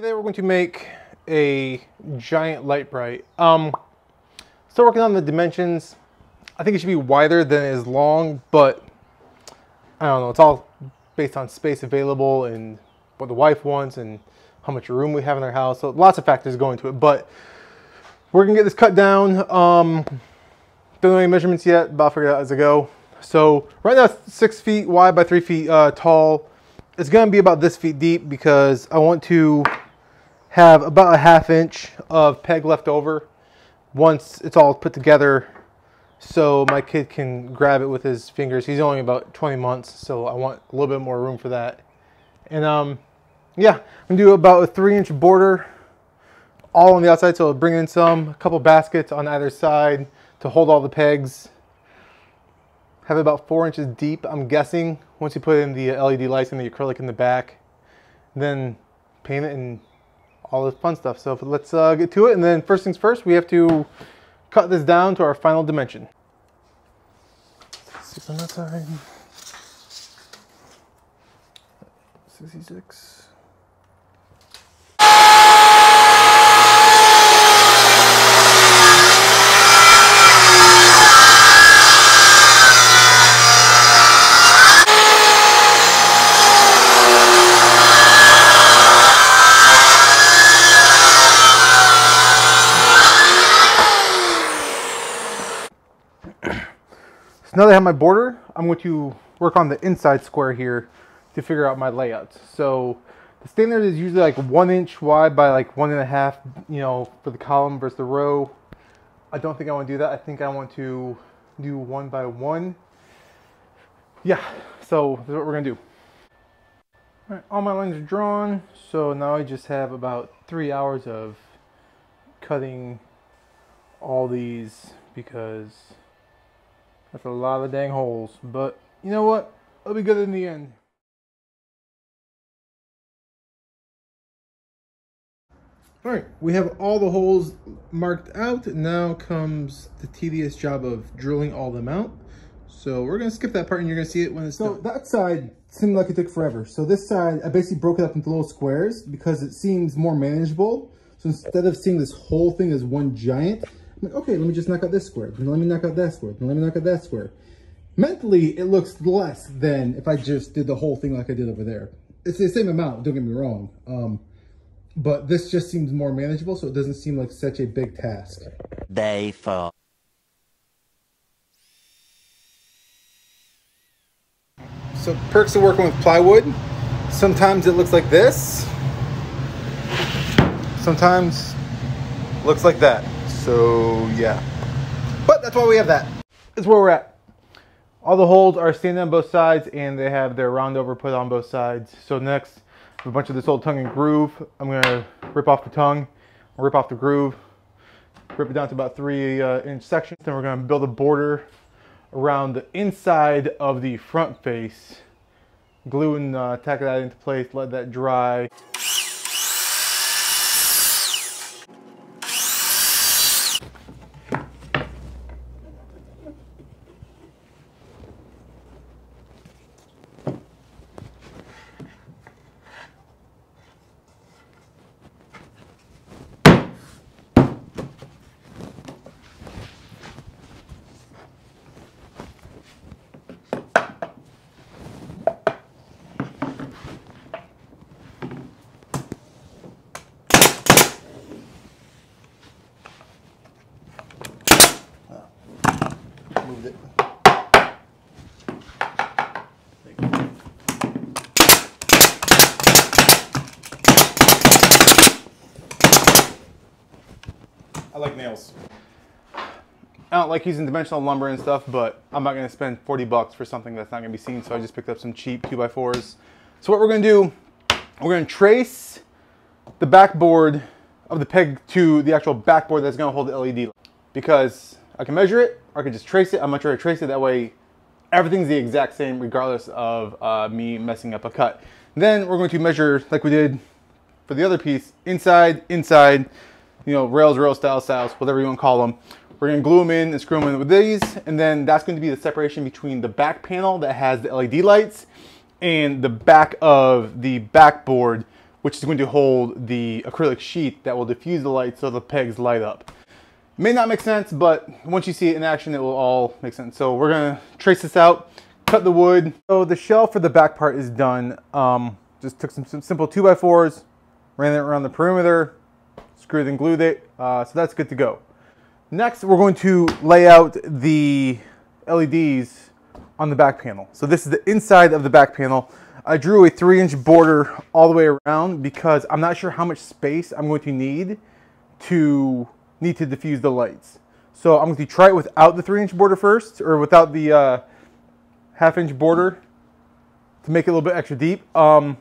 Today we're going to make a giant Lite Brite. Still working on the dimensions. I think it should be wider than it is long, but I don't know. It's all based on space available and what the wife wants and how much room we have in our house. So lots of factors go into it, but we're gonna get this cut down. Don't know any measurements yet, but I'll figure it out as I go. So right now it's 6 feet wide by 3 feet tall. It's gonna be about this feet deep because I want to have about a ½ inch of peg left over once it's all put together, so my kid can grab it with his fingers. He's only about 20 months, so I want a little bit more room for that. And yeah, I'm gonna do about a 3-inch border all on the outside, so I'll bring in a couple baskets on either side to hold all the pegs. Have it about 4 inches deep, I'm guessing, once you put in the LED lights and the acrylic in the back. Then paint it and all this fun stuff. So let's get to it, and then first things first, we have to cut this down to our final dimension. 6 on that side. 66. So now that I have my border, I'm going to work on the inside square here to figure out my layouts. So the standard is usually like 1 inch wide by like 1.5, you know, for the column versus the row. I don't think I want to do that. I think I want to do 1 by 1. Yeah, so that's what we're gonna do. All right, all my lines are drawn. So now I just have about 3 hours of cutting all these because that's a lot of dang holes, but you know what? It'll be good in the end. All right, we have all the holes marked out. Now comes the tedious job of drilling all them out. So we're gonna skip that part and you're gonna see it when it's done. So that side seemed like it took forever. So this side, I basically broke it up into little squares because it seems more manageable. So instead of seeing this whole thing as one giant, I'm like, okay, let me just knock out this square. Then let me knock out that square. Then let me knock out that square. Mentally, it looks less than if I just did the whole thing like I did over there. It's the same amount, don't get me wrong. But this just seems more manageable, so it doesn't seem like such a big task. Day 4. So perks of working with plywood. Sometimes it looks like this. Sometimes it looks like that. So yeah, but that's why we have that. That's where we're at. All the holes are standing on both sides and they have their round over put on both sides. So next, a bunch of this old tongue and groove. I'm gonna rip off the tongue, rip off the groove, rip it down to about 3-inch sections. Then we're gonna build a border around the inside of the front face. Glue and tack that into place, let that dry. Moved it. I like nails. I don't like using dimensional lumber and stuff, but I'm not going to spend 40 bucks for something that's not going to be seen, so I just picked up some cheap 2x4s. So what we're going to do, we're going to trace the backboard of the peg to the actual backboard that's going to hold the LED light. Because I can measure it, or I can just trace it. I'm much rather trace it, that way everything's the exact same regardless of me messing up a cut. Then we're going to measure like we did for the other piece, inside, you know, rails, styles, whatever you want to call them. We're going to glue them in and screw them in with these, and then that's going to be the separation between the back panel that has the LED lights and the back of the backboard which is going to hold the acrylic sheet that will diffuse the light so the pegs light up. May not make sense, but once you see it in action, it will all make sense. So we're gonna trace this out, cut the wood. So the shelf for the back part is done. Just took some simple 2x4s, ran it around the perimeter, screwed and glued it, so that's good to go. Next, we're going to lay out the LEDs on the back panel. So this is the inside of the back panel. I drew a 3-inch border all the way around because I'm not sure how much space I'm going to need to diffuse the lights. So I'm going to try it without the 3-inch border first, or without the half-inch border to make it a little bit extra deep. I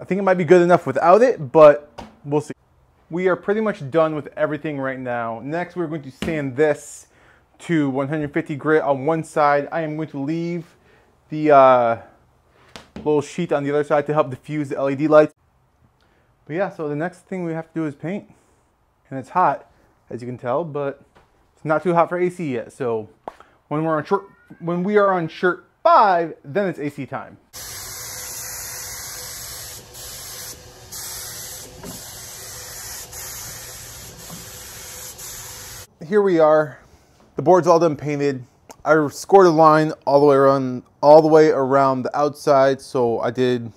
think it might be good enough without it, but we'll see. We are pretty much done with everything right now. Next, we're going to sand this to 150 grit on one side. I am going to leave the little sheet on the other side to help diffuse the LED lights. But yeah, so the next thing we have to do is paint. And it's hot, as you can tell, but it's not too hot for AC yet. So when we are on shirt 5, then it's AC time. Here we are. The board's all done painted. I scored a line all the way around the outside, so I did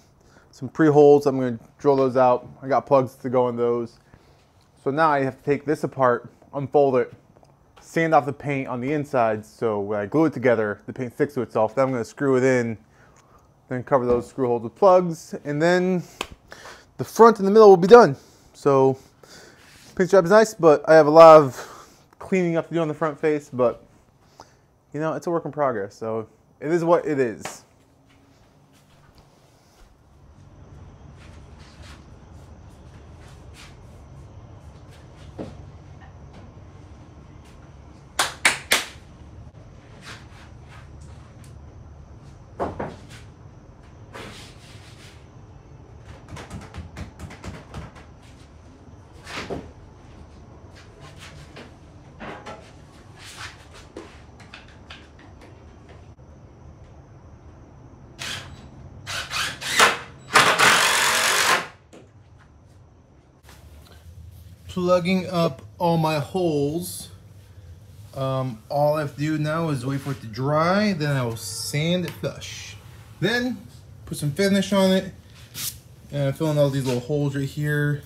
some pre-holes. I'm going to drill those out. I got plugs to go in those. So now I have to take this apart, unfold it, sand off the paint on the inside, so when I glue it together, the paint sticks to itself. Then I'm going to screw it in, then cover those screw holes with plugs, and then the front and the middle will be done. So paint job is nice, but I have a lot of cleaning up to do on the front face, but you know, it's a work in progress, so it is what it is. Plugging up all my holes. All I have to do now is wait for it to dry, then I will sand it flush. Then put some finish on it, and I'm filling all these little holes right here,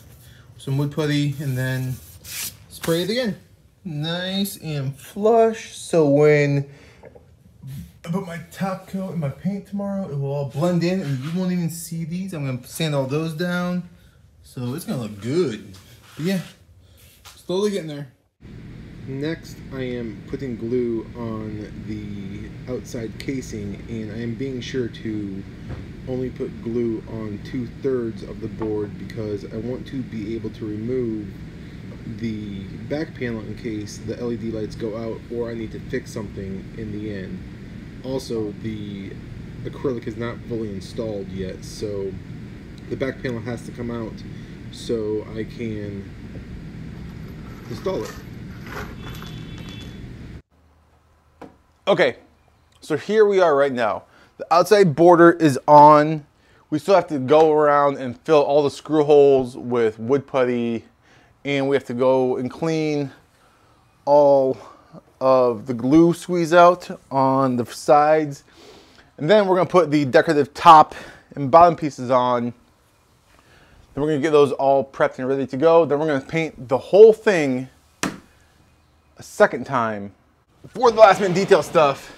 some wood putty, and then spray it again. Nice and flush, so when I put my top coat and my paint tomorrow, it will all blend in and you won't even see these. I'm gonna sand all those down, so it's gonna look good. But yeah, slowly getting there. Next, I am putting glue on the outside casing, and I am being sure to only put glue on 2/3 of the board because I want to be able to remove the back panel in case the LED lights go out or I need to fix something in the end. Also, the acrylic is not fully installed yet, so the back panel has to come out so I can install it. Okay, so here we are right now. The outside border is on. We still have to go around and fill all the screw holes with wood putty, and we have to go and clean all of the glue squeeze out on the sides. And then we're gonna put the decorative top and bottom pieces on. Then we're gonna get those all prepped and ready to go. Then we're gonna paint the whole thing a second time. For the last minute detail stuff,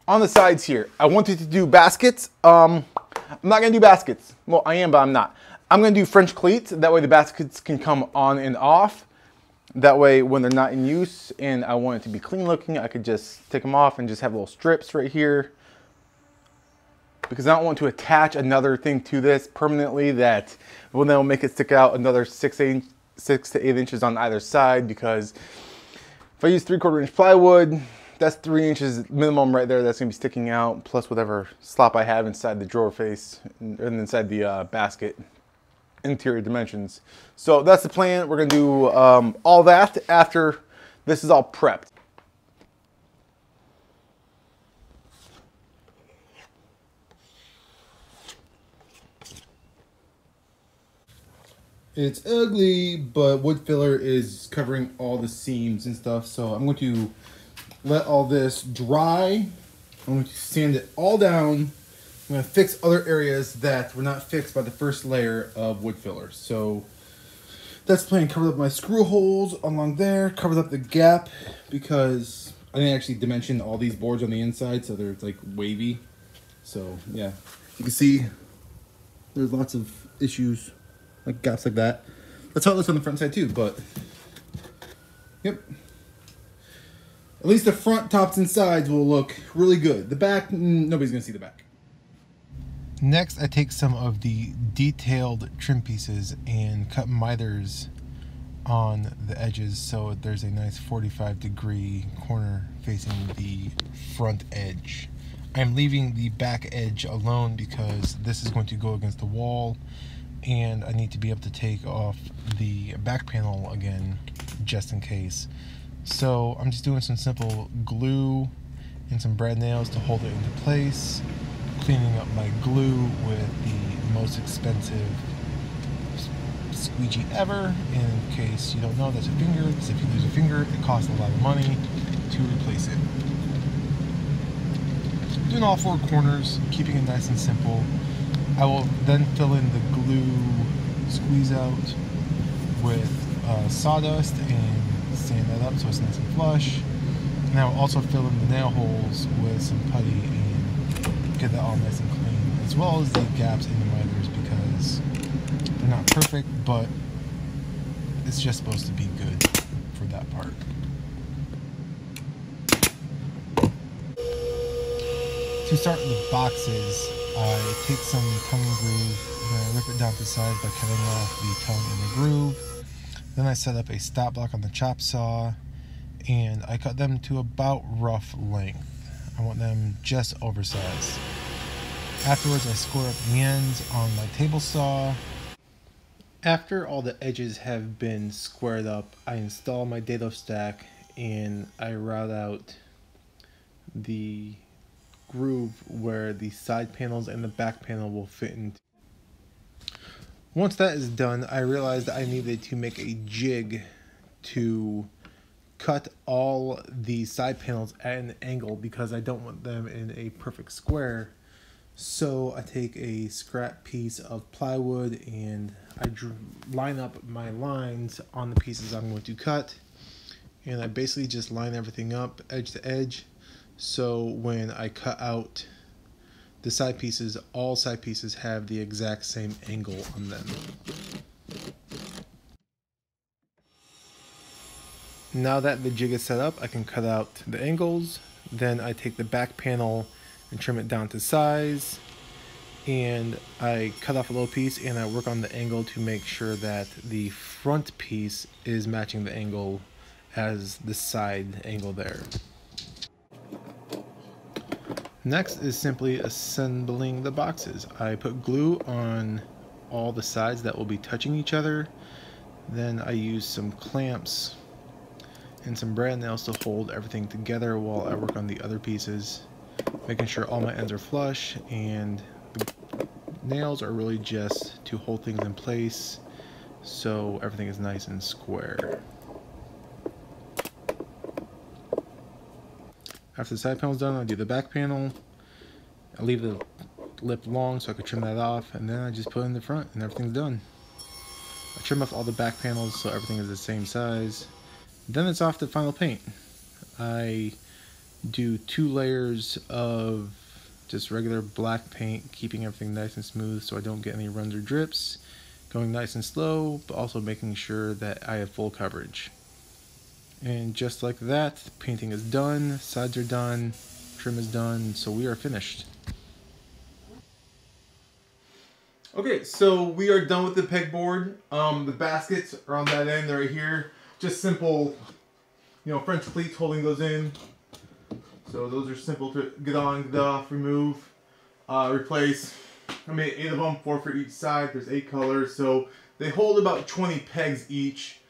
on the sides here, I wanted to do baskets. I'm not gonna do baskets. Well, I am, but I'm not. I'm gonna do French cleats. That way the baskets can come on and off. That way when they're not in use and I want it to be clean looking, I could just take them off and just have little strips right here. Because I don't want to attach another thing to this permanently that will then make it stick out another 6 to 8 inches on either side, because if I use 3/4 inch plywood, that's 3 inches minimum right there that's gonna be sticking out, plus whatever slop I have inside the drawer face and inside the basket interior dimensions. So that's the plan. We're gonna do all that after this is all prepped. It's ugly, but wood filler is covering all the seams and stuff. So I'm going to let all this dry. I'm going to sand it all down. I'm going to fix other areas that were not fixed by the first layer of wood filler. So that's the plan. Covered up my screw holes along there. Covered up the gap because I didn't actually dimension all these boards on the inside, so they're like wavy. So yeah, you can see there's lots of issues, like gaps like that. That's how it looks on the front side too, but yep. At least the front, tops, and sides will look really good. The back, nobody's gonna see the back. Next, I take some of the detailed trim pieces and cut miters on the edges so there's a nice 45-degree corner facing the front edge. I'm leaving the back edge alone because this is going to go against the wall and I need to be able to take off the back panel again just in case. So I'm just doing some simple glue and some brad nails to hold it into place, cleaning up my glue with the most expensive squeegee ever. In case you don't know, that's a finger, because if you lose a finger it costs a lot of money to replace it. Doing all four corners, keeping it nice and simple. I will then fill in the glue squeeze out with sawdust and sand that up so it's nice and flush. And I will also fill in the nail holes with some putty and get that all nice and clean, as well as the gaps in the miters because they're not perfect, but it's just supposed to be good for that part. To start the boxes, I take some tongue and groove, then I rip it down to the sides by cutting off the tongue and the groove. Then I set up a stop block on the chop saw, and I cut them to about rough length. I want them just oversized. Afterwards, I score up the ends on my table saw. After all the edges have been squared up, I install my dado stack and I route out the groove where the side panels and the back panel will fit into. Once that is done, I realized I needed to make a jig to cut all the side panels at an angle because I don't want them in a perfect square. So I take a scrap piece of plywood and I line up my lines on the pieces I'm going to cut, and I basically just line everything up edge to edge, so when I cut out the side pieces, all side pieces have the exact same angle on them. Now that the jig is set up, I can cut out the angles. Then I take the back panel and trim it down to size, and I cut off a little piece and I work on the angle to make sure that the front piece is matching the angle as the side angle there. Next is simply assembling the boxes. I put glue on all the sides that will be touching each other. Then I use some clamps and some brad nails to hold everything together while I work on the other pieces, making sure all my ends are flush, and the nails are really just to hold things in place so everything is nice and square. After the side panel is done, I do the back panel. I leave the lip long so I can trim that off, and then I just put it in the front and everything's done. I trim off all the back panels so everything is the same size. Then it's off to final paint. I do 2 layers of just regular black paint, keeping everything nice and smooth so I don't get any runs or drips, going nice and slow, but also making sure that I have full coverage. And just like that, painting is done, sides are done, trim is done, so we are finished. Okay, so we are done with the pegboard. The baskets are on that end, they're right here. Just simple, French pleats holding those in. So those are simple to get on, get off, remove, replace. I made 8 of them, 4 for each side. There's 8 colors, so they hold about 20 pegs each.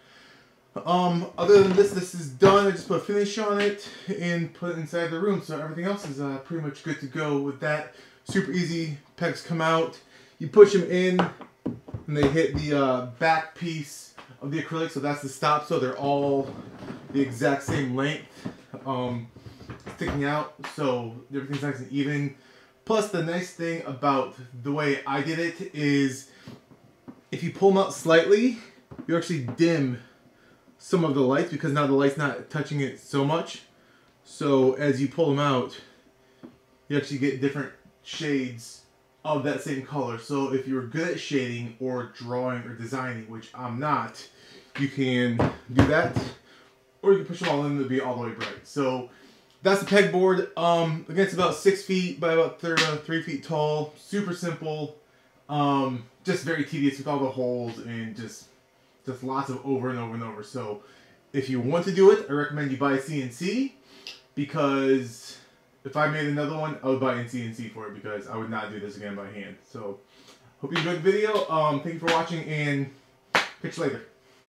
Other than this is done. I just put a finish on it and put it inside the room, so everything else is pretty much good to go with that. Super easy. Pegs come out. You push them in, and they hit the back piece of the acrylic, so that's the stop, so they're all the exact same length, sticking out, so everything's nice and even. Plus, the nice thing about the way I did it is if you pull them out slightly, you actually dim some of the lights because now the light's not touching it so much. So as you pull them out, you actually get different shades of that same color. So if you're good at shading or drawing or designing, which I'm not, you can do that. Or you can push them all in to be all the way bright. So that's the pegboard. Again, it's about 6 feet by about 3 feet tall. Super simple. Just very tedious with all the holes and just lots of over and over and over. So if you want to do it, I recommend you buy a CNC, because if I made another one, I would buy a CNC for it, because I would not do this again by hand. So hope you enjoyed the video. Thank you for watching, and catch you later.